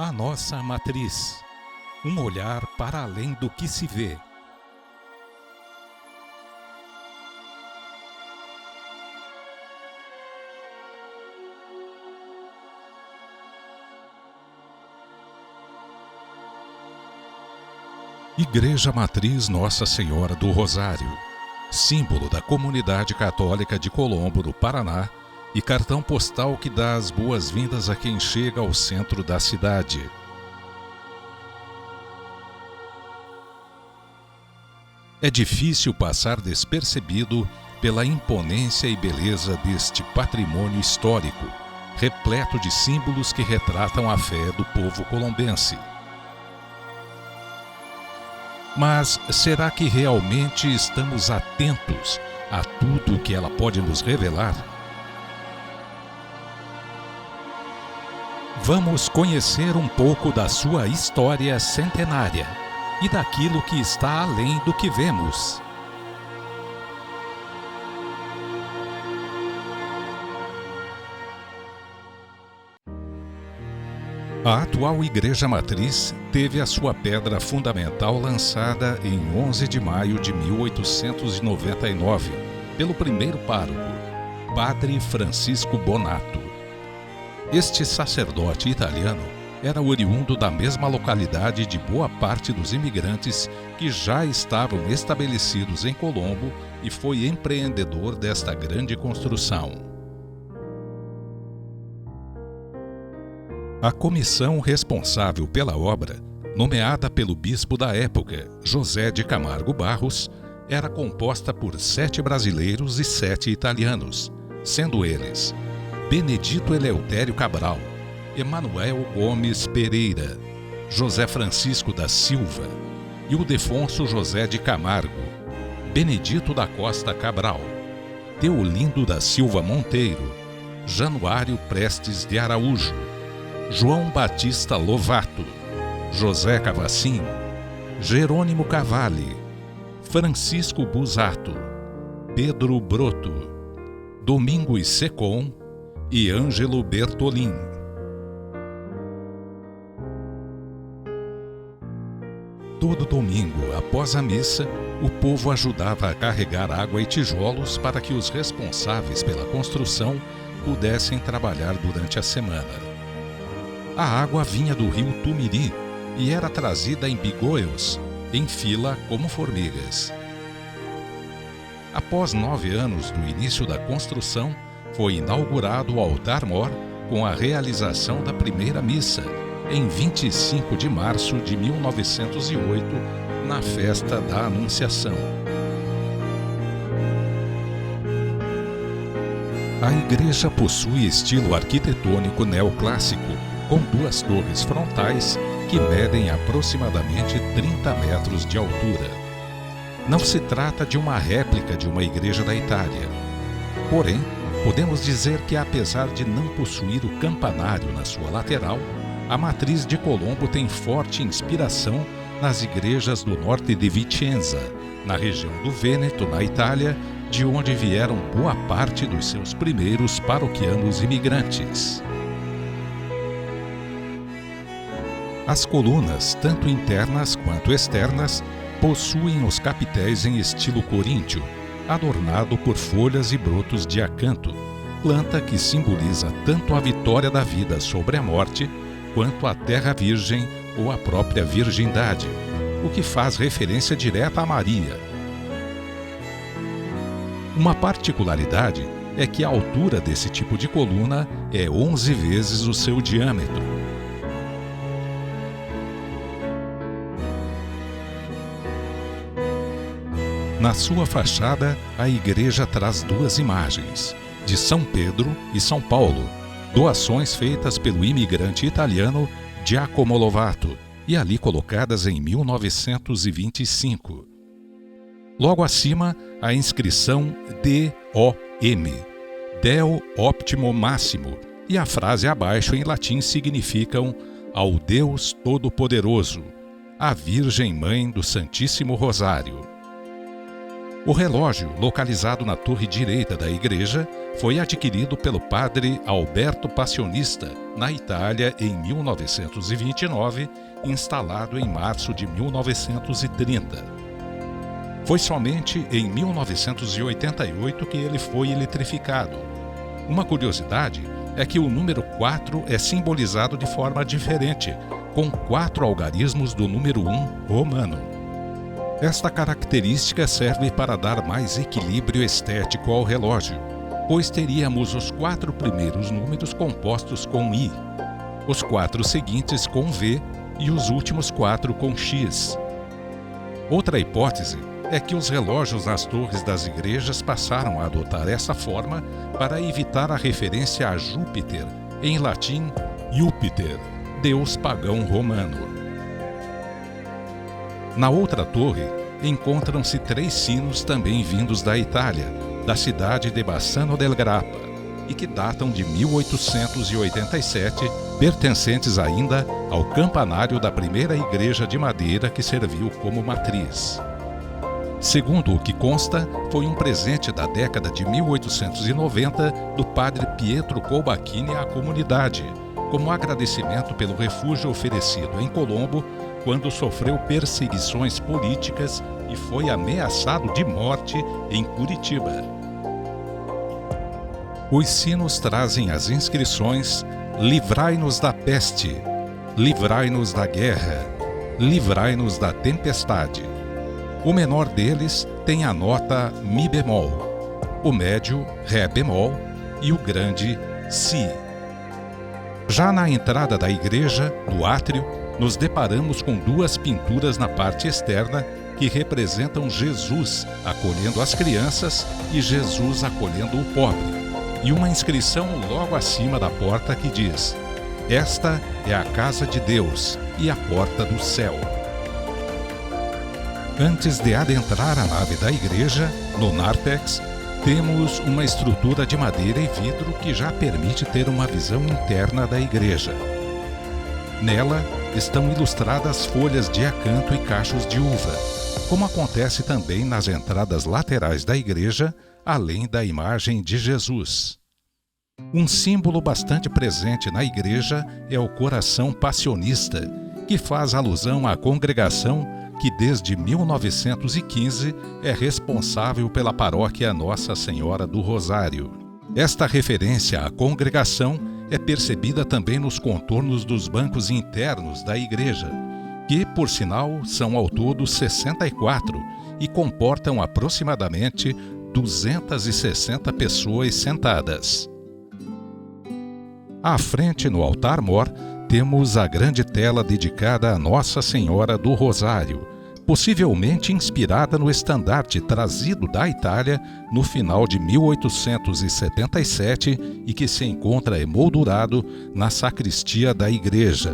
A nossa matriz. Um olhar para além do que se vê. Igreja Matriz Nossa Senhora do Rosário, símbolo da comunidade católica de Colombo, no Paraná, e cartão postal que dá as boas-vindas a quem chega ao centro da cidade. É difícil passar despercebido pela imponência e beleza deste patrimônio histórico, repleto de símbolos que retratam a fé do povo colombense. Mas será que realmente estamos atentos a tudo o que ela pode nos revelar? Vamos conhecer um pouco da sua história centenária e daquilo que está além do que vemos. A atual Igreja Matriz teve a sua pedra fundamental lançada em 11 de maio de 1899, pelo primeiro pároco, Padre Francisco Bonato. Este sacerdote italiano era oriundo da mesma localidade de boa parte dos imigrantes que já estavam estabelecidos em Colombo e foi empreendedor desta grande construção. A comissão responsável pela obra, nomeada pelo bispo da época, José de Camargo Barros, era composta por 7 brasileiros e 7 italianos, sendo eles Benedito Eleutério Cabral, Emanuel Gomes Pereira, José Francisco da Silva, Ildefonso José de Camargo, Benedito da Costa Cabral, Teolindo da Silva Monteiro, Januário Prestes de Araújo, João Batista Lovato, José Cavacim, Jerônimo Cavalli, Francisco Busato, Pedro Broto, Domingos Secom e Ângelo Bertolin. Todo domingo, após a missa, o povo ajudava a carregar água e tijolos para que os responsáveis pela construção pudessem trabalhar durante a semana. A água vinha do rio Tumiri e era trazida em bigoios, em fila como formigas. Após 9 anos do início da construção, foi inaugurado o altar-mor com a realização da primeira missa, em 25 de março de 1908, na festa da Anunciação. A igreja possui estilo arquitetônico neoclássico, com 2 torres frontais que medem aproximadamente 30 metros de altura. Não se trata de uma réplica de uma igreja da Itália. Porém, podemos dizer que, apesar de não possuir o campanário na sua lateral, a matriz de Colombo tem forte inspiração nas igrejas do norte de Vicenza, na região do Vêneto, na Itália, de onde vieram boa parte dos seus primeiros paroquianos imigrantes. As colunas, tanto internas quanto externas, possuem os capitéis em estilo coríntio, adornado por folhas e brotos de acanto, planta que simboliza tanto a vitória da vida sobre a morte, quanto a terra virgem ou a própria virgindade, o que faz referência direta a Maria. Uma particularidade é que a altura desse tipo de coluna é 11 vezes o seu diâmetro. Na sua fachada, a igreja traz 2 imagens, de São Pedro e São Paulo, doações feitas pelo imigrante italiano Giacomo Lovato e ali colocadas em 1925. Logo acima, a inscrição DOM, Deo Optimo Máximo, e a frase abaixo em latim significam Ao Deus Todo-Poderoso, a Virgem Mãe do Santíssimo Rosário. O relógio, localizado na torre direita da igreja, foi adquirido pelo padre Alberto Passionista, na Itália, em 1929, instalado em março de 1930. Foi somente em 1988 que ele foi eletrificado. Uma curiosidade é que o número 4 é simbolizado de forma diferente, com 4 algarismos do número 1 romano. Esta característica serve para dar mais equilíbrio estético ao relógio, pois teríamos os 4 primeiros números compostos com I, os 4 seguintes com V e os últimos 4 com X. Outra hipótese é que os relógios nas torres das igrejas passaram a adotar essa forma para evitar a referência a Júpiter, em latim Júpiter, deus pagão romano. Na outra torre, encontram-se 3 sinos também vindos da Itália, da cidade de Bassano del Grappa, e que datam de 1887, pertencentes ainda ao campanário da primeira igreja de madeira que serviu como matriz. Segundo o que consta, foi um presente da década de 1890 do padre Pietro Colbachini à comunidade, como agradecimento pelo refúgio oferecido em Colombo quando sofreu perseguições políticas e foi ameaçado de morte em Curitiba. Os sinos trazem as inscrições: livrai-nos da peste, livrai-nos da guerra, livrai-nos da tempestade. O menor deles tem a nota Mi bemol, o médio Ré bemol e o grande Si. Já na entrada da igreja, no átrio, nos deparamos com 2 pinturas na parte externa que representam Jesus acolhendo as crianças e Jesus acolhendo o pobre, e uma inscrição logo acima da porta que diz: esta é a casa de Deus e a porta do céu. Antes de adentrar a nave da igreja, no nártex, temos uma estrutura de madeira e vidro que já permite ter uma visão interna da igreja. Nela estão ilustradas folhas de acanto e cachos de uva, como acontece também nas entradas laterais da igreja, além da imagem de Jesus. Um símbolo bastante presente na igreja é o coração passionista, que faz alusão à congregação que desde 1915 é responsável pela paróquia Nossa Senhora do Rosário. Esta referência à congregação é percebida também nos contornos dos bancos internos da igreja, que, por sinal, são ao todo 64 e comportam aproximadamente 260 pessoas sentadas. À frente, no altar-mor, temos a grande tela dedicada a Nossa Senhora do Rosário, possivelmente inspirada no estandarte trazido da Itália no final de 1877 e que se encontra emoldurado na sacristia da igreja.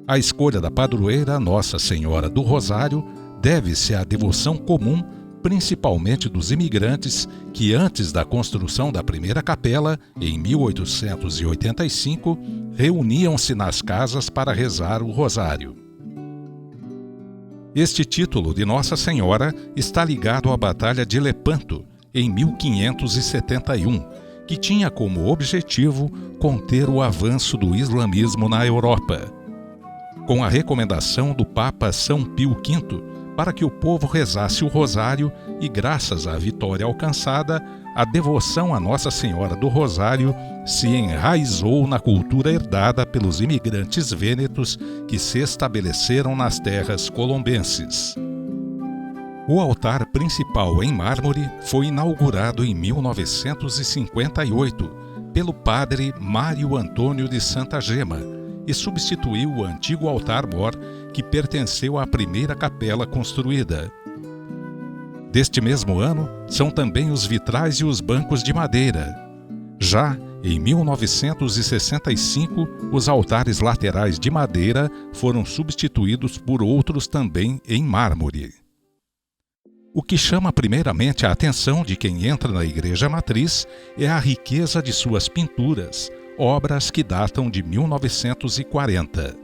A escolha da padroeira Nossa Senhora do Rosário deve-se à devoção comum, principalmente dos imigrantes que, antes da construção da primeira capela, em 1885, reuniam-se nas casas para rezar o rosário. Este título de Nossa Senhora está ligado à Batalha de Lepanto, em 1571, que tinha como objetivo conter o avanço do islamismo na Europa. Com a recomendação do Papa São Pio V para que o povo rezasse o rosário e, graças à vitória alcançada, a devoção a Nossa Senhora do Rosário se enraizou na cultura herdada pelos imigrantes vênetos que se estabeleceram nas terras colombenses. O altar principal em mármore foi inaugurado em 1958 pelo padre Mário Antônio de Santa Gema e substituiu o antigo altar-mor que pertenceu à primeira capela construída. Deste mesmo ano são também os vitrais e os bancos de madeira. Já em 1965, os altares laterais de madeira foram substituídos por outros também em mármore. O que chama primeiramente a atenção de quem entra na igreja matriz é a riqueza de suas pinturas, obras que datam de 1940.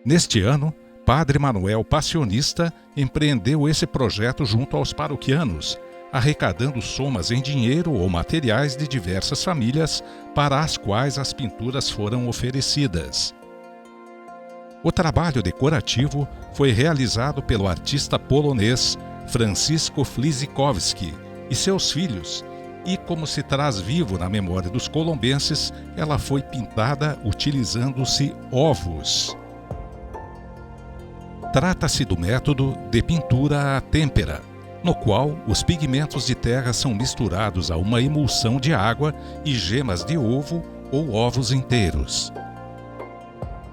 Neste ano, Padre Manuel Passionista empreendeu esse projeto junto aos paroquianos, arrecadando somas em dinheiro ou materiais de diversas famílias para as quais as pinturas foram oferecidas. O trabalho decorativo foi realizado pelo artista polonês Francisco Flizikowski e seus filhos, e como se traz vivo na memória dos colombenses, ela foi pintada utilizando-se ovos. Trata-se do método de pintura à têmpera, no qual os pigmentos de terra são misturados a uma emulsão de água e gemas de ovo ou ovos inteiros.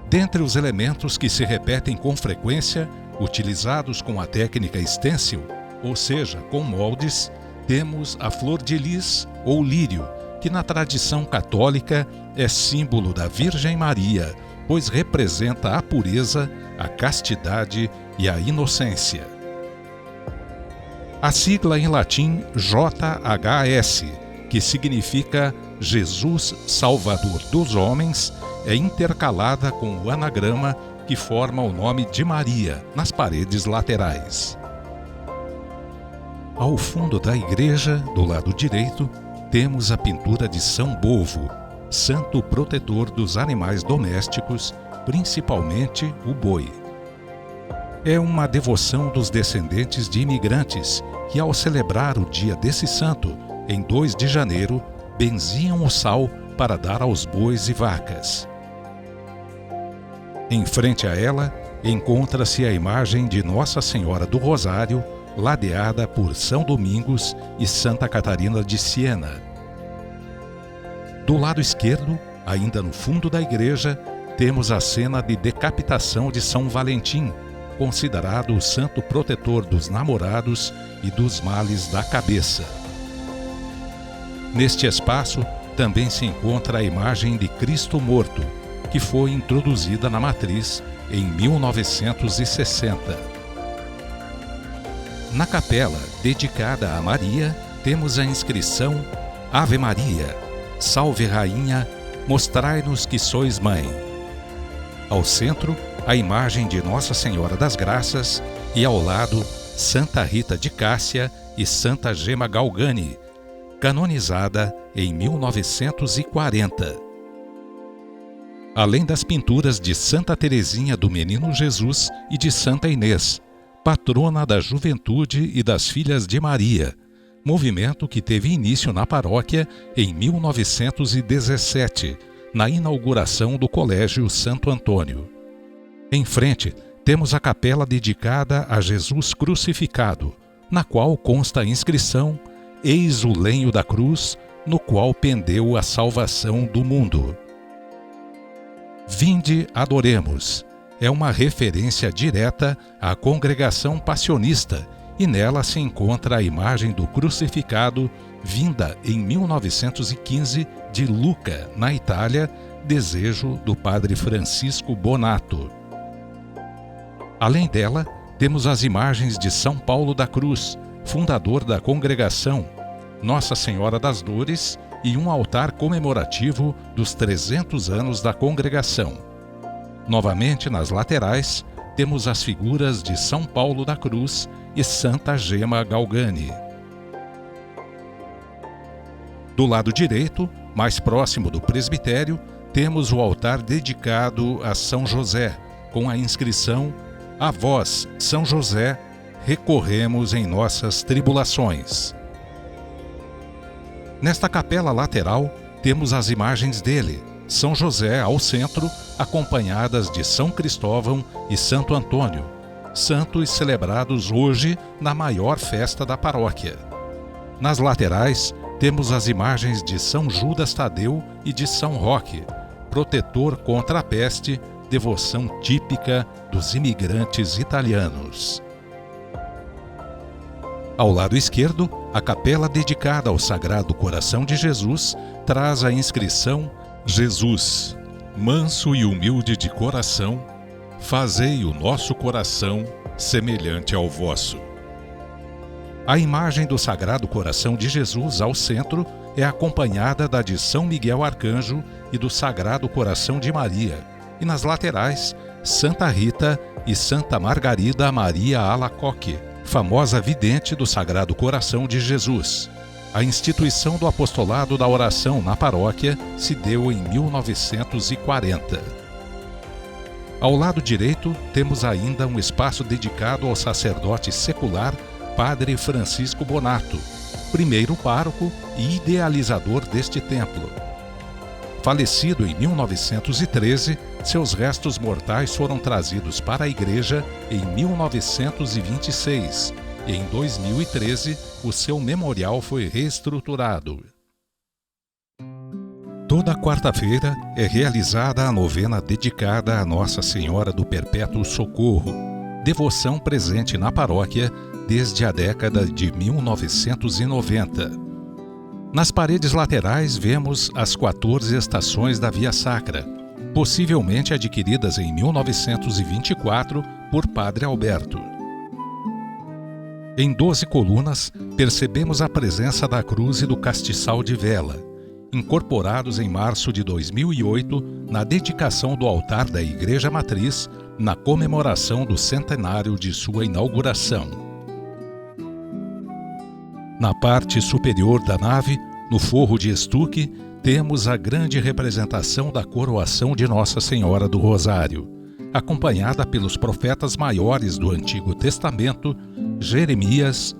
Dentre os elementos que se repetem com frequência, utilizados com a técnica stencil, ou seja, com moldes, temos a flor de lis ou lírio, que na tradição católica é símbolo da Virgem Maria, pois representa a pureza, a castidade e a inocência. A sigla em latim JHS, que significa Jesus Salvador dos Homens, é intercalada com o anagrama que forma o nome de Maria nas paredes laterais. Ao fundo da igreja, do lado direito, temos a pintura de São Bovo, santo protetor dos animais domésticos, principalmente o boi. É uma devoção dos descendentes de imigrantes que, ao celebrar o dia desse santo, em 2 de janeiro, benziam o sal para dar aos bois e vacas. Em frente a ela, encontra-se a imagem de Nossa Senhora do Rosário, ladeada por São Domingos e Santa Catarina de Siena. Do lado esquerdo, ainda no fundo da igreja, temos a cena de decapitação de São Valentim, considerado o santo protetor dos namorados e dos males da cabeça. Neste espaço também se encontra a imagem de Cristo Morto, que foi introduzida na matriz em 1960. Na capela dedicada a Maria, temos a inscrição Ave Maria, Salve Rainha, mostrai-nos que sois mãe. Ao centro, a imagem de Nossa Senhora das Graças e ao lado, Santa Rita de Cássia e Santa Gema Galgani, canonizada em 1940. Além das pinturas de Santa Teresinha do Menino Jesus e de Santa Inês, patrona da juventude e das filhas de Maria, movimento que teve início na paróquia em 1917, na inauguração do Colégio Santo Antônio. Em frente, temos a capela dedicada a Jesus crucificado, na qual consta a inscrição Eis o lenho da cruz, no qual pendeu a salvação do mundo. Vinde, adoremos. É uma referência direta à congregação passionista e nela se encontra a imagem do crucificado vinda em 1915 de Lucca, na Itália, desejo do padre Francisco Bonato. Além dela, temos as imagens de São Paulo da Cruz, fundador da congregação, Nossa Senhora das Dores e um altar comemorativo dos 300 anos da congregação. Novamente, nas laterais, temos as figuras de São Paulo da Cruz e Santa Gema Galgani. Do lado direito, mais próximo do presbitério, temos o altar dedicado a São José, com a inscrição A vós, São José, recorremos em nossas tribulações. Nesta capela lateral, temos as imagens dele, São José ao centro, acompanhadas de São Cristóvão e Santo Antônio, santos celebrados hoje na maior festa da paróquia. Nas laterais, temos as imagens de São Judas Tadeu e de São Roque, protetor contra a peste, devoção típica dos imigrantes italianos. Ao lado esquerdo, a capela dedicada ao Sagrado Coração de Jesus traz a inscrição Jesus, manso e humilde de coração, fazei o nosso coração semelhante ao vosso. A imagem do Sagrado Coração de Jesus ao centro é acompanhada da de São Miguel Arcanjo e do Sagrado Coração de Maria, e nas laterais, Santa Rita e Santa Margarida Maria Alacoque, famosa vidente do Sagrado Coração de Jesus. A instituição do apostolado da oração na paróquia se deu em 1940. Ao lado direito, temos ainda um espaço dedicado ao sacerdote secular Padre Francisco Bonato, primeiro pároco e idealizador deste templo. Falecido em 1913, seus restos mortais foram trazidos para a igreja em 1926 e em 2013 o seu memorial foi reestruturado. Toda quarta-feira é realizada a novena dedicada a Nossa Senhora do Perpétuo Socorro, devoção presente na paróquia desde a década de 1990. Nas paredes laterais vemos as 14 estações da Via Sacra, possivelmente adquiridas em 1924 por Padre Alberto. Em 12 colunas, percebemos a presença da cruz e do castiçal de vela, incorporados em março de 2008 na dedicação do altar da Igreja Matriz na comemoração do centenário de sua inauguração. Na parte superior da nave, no forro de estuque, temos a grande representação da coroação de Nossa Senhora do Rosário, acompanhada pelos profetas maiores do Antigo Testamento, Jeremias,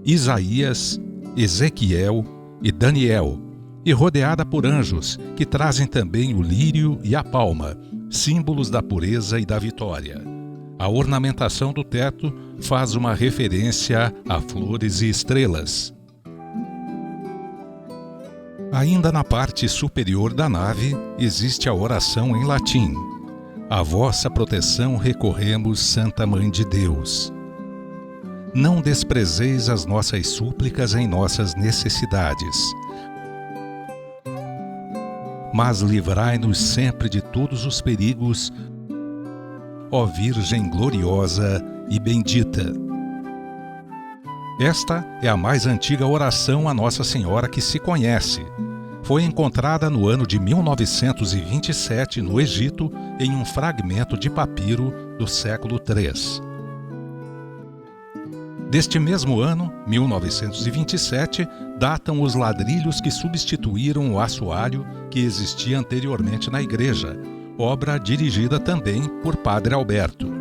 Isaías, Ezequiel e Daniel, e rodeada por anjos, que trazem também o lírio e a palma, símbolos da pureza e da vitória. A ornamentação do teto faz uma referência a flores e estrelas. Ainda na parte superior da nave existe a oração em latim. A vossa proteção recorremos, Santa Mãe de Deus. Não desprezeis as nossas súplicas em nossas necessidades, mas livrai-nos sempre de todos os perigos, ó Virgem gloriosa e bendita. Esta é a mais antiga oração a Nossa Senhora que se conhece. Foi encontrada no ano de 1927 no Egito em um fragmento de papiro do século III. Deste mesmo ano, 1927, datam os ladrilhos que substituíram o assoalho que existia anteriormente na igreja, obra dirigida também por Padre Alberto.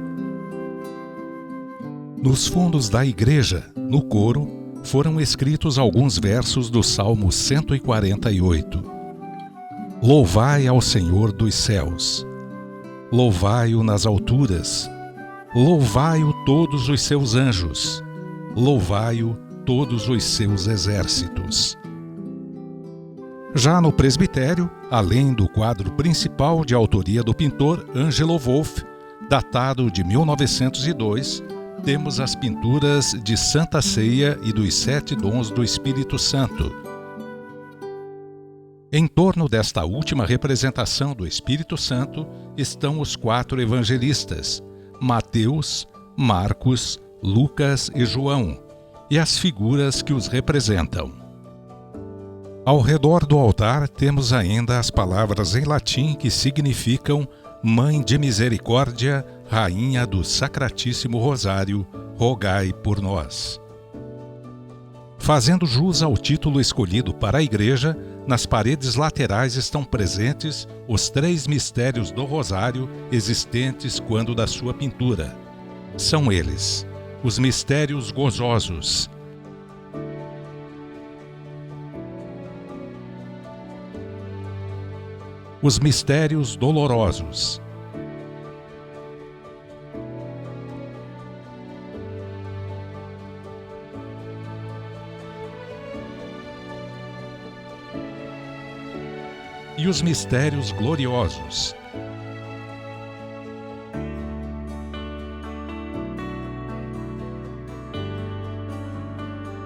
Nos fundos da igreja, no coro, foram escritos alguns versos do Salmo 148. Louvai ao Senhor dos céus, louvai-o nas alturas, louvai-o todos os seus anjos, louvai-o todos os seus exércitos. Já no presbitério, além do quadro principal de autoria do pintor Angelo Wolff, datado de 1902, temos as pinturas de Santa Ceia e dos 7 dons do Espírito Santo. Em torno desta última representação do Espírito Santo estão os 4 evangelistas, Mateus, Marcos, Lucas e João, e as figuras que os representam. Ao redor do altar temos ainda as palavras em latim que significam Mãe de Misericórdia, Rainha do Sacratíssimo Rosário, rogai por nós. Fazendo jus ao título escolhido para a igreja, nas paredes laterais estão presentes os 3 mistérios do Rosário existentes quando da sua pintura. São eles: os mistérios gozosos, os mistérios dolorosos, e os mistérios gloriosos.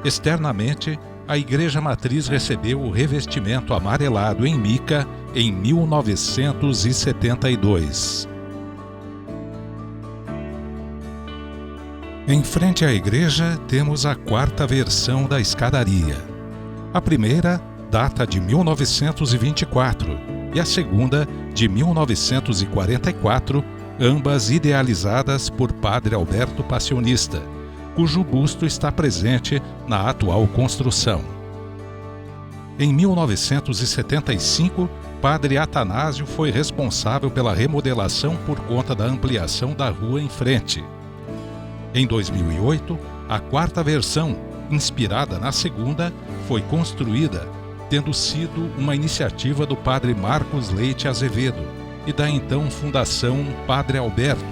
Externamente, a Igreja Matriz recebeu o revestimento amarelado em mica em 1972. Em frente à igreja temos a 4ª versão da escadaria. A primeira data de 1924 e a segunda de 1944, ambas idealizadas por Padre Alberto Passionista, cujo busto está presente na atual construção. Em 1975, Padre Atanásio foi responsável pela remodelação por conta da ampliação da rua em frente. Em 2008, a quarta versão, inspirada na segunda, foi construída, tendo sido uma iniciativa do Padre Marcos Leite Azevedo e da então Fundação Padre Alberto,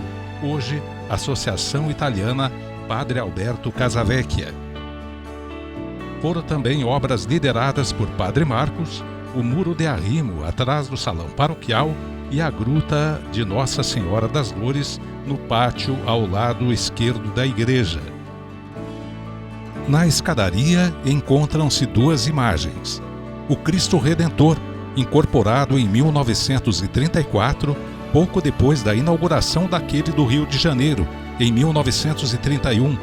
hoje Associação Italiana Padre Alberto Casavecchia. Foram também obras lideradas por Padre Marcos, o muro de arrimo atrás do salão paroquial e a gruta de Nossa Senhora das Dores no pátio ao lado esquerdo da igreja. Na escadaria encontram-se duas imagens. O Cristo Redentor, incorporado em 1934, pouco depois da inauguração daquele do Rio de Janeiro, em 1931,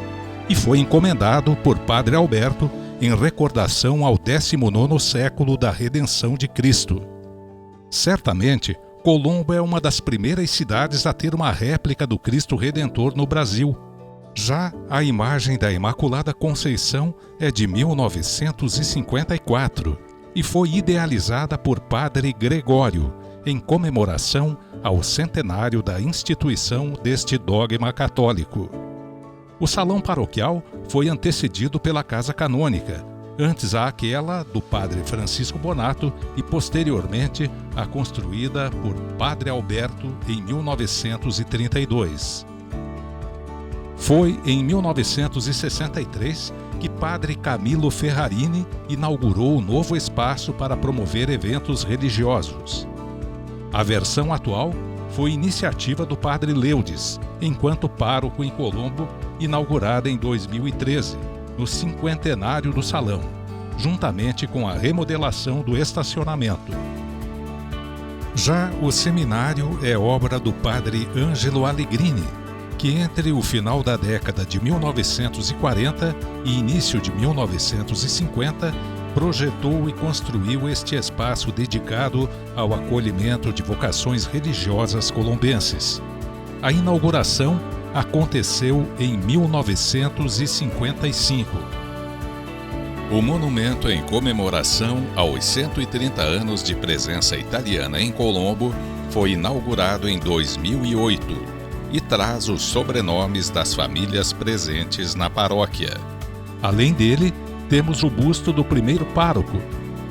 e foi encomendado por Padre Alberto em recordação ao 19º século da redenção de Cristo. Certamente, Colombo é uma das primeiras cidades a ter uma réplica do Cristo Redentor no Brasil. Já a imagem da Imaculada Conceição é de 1954 e foi idealizada por Padre Gregório, em comemoração ao centenário da instituição deste dogma católico. O salão paroquial foi antecedido pela Casa Canônica, antes àquela do Padre Francisco Bonato e posteriormente a construída por Padre Alberto em 1932. Foi em 1963 que Padre Camilo Ferrarini inaugurou o novo espaço para promover eventos religiosos. A versão atual foi iniciativa do Padre Leudes, enquanto pároco em Colombo, inaugurada em 2013, no cinquentenário do salão, juntamente com a remodelação do estacionamento. Já o seminário é obra do Padre Ângelo Allegrini, que entre o final da década de 1940 e início de 1950 projetou e construiu este espaço dedicado ao acolhimento de vocações religiosas colombenses. A inauguração aconteceu em 1955. O monumento em comemoração aos 130 anos de presença italiana em Colombo foi inaugurado em 2008 e traz os sobrenomes das famílias presentes na paróquia. Além dele, temos o busto do primeiro pároco,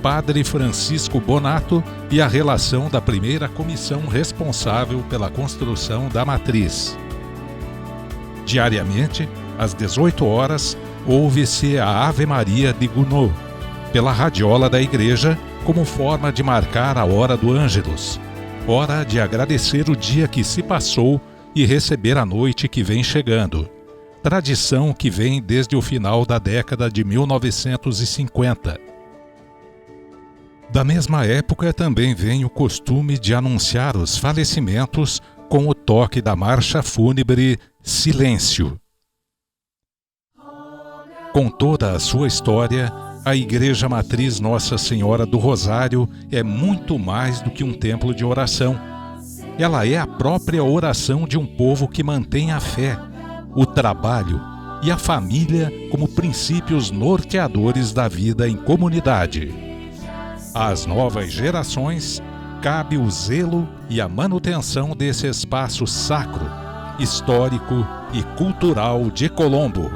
Padre Francisco Bonato, e a relação da primeira comissão responsável pela construção da matriz. Diariamente, às 18 horas, ouve-se a Ave Maria de Gounod, pela radiola da igreja, como forma de marcar a hora do Ângelus, hora de agradecer o dia que se passou e receber a noite que vem chegando. Tradição que vem desde o final da década de 1950. Da mesma época também vem o costume de anunciar os falecimentos com o toque da marcha fúnebre Silêncio. Com toda a sua história, a Igreja Matriz Nossa Senhora do Rosário é muito mais do que um templo de oração. Ela é a própria oração de um povo que mantém a fé, o trabalho e a família como princípios norteadores da vida em comunidade. Às novas gerações, cabe o zelo e a manutenção desse espaço sacro, histórico e cultural de Colombo.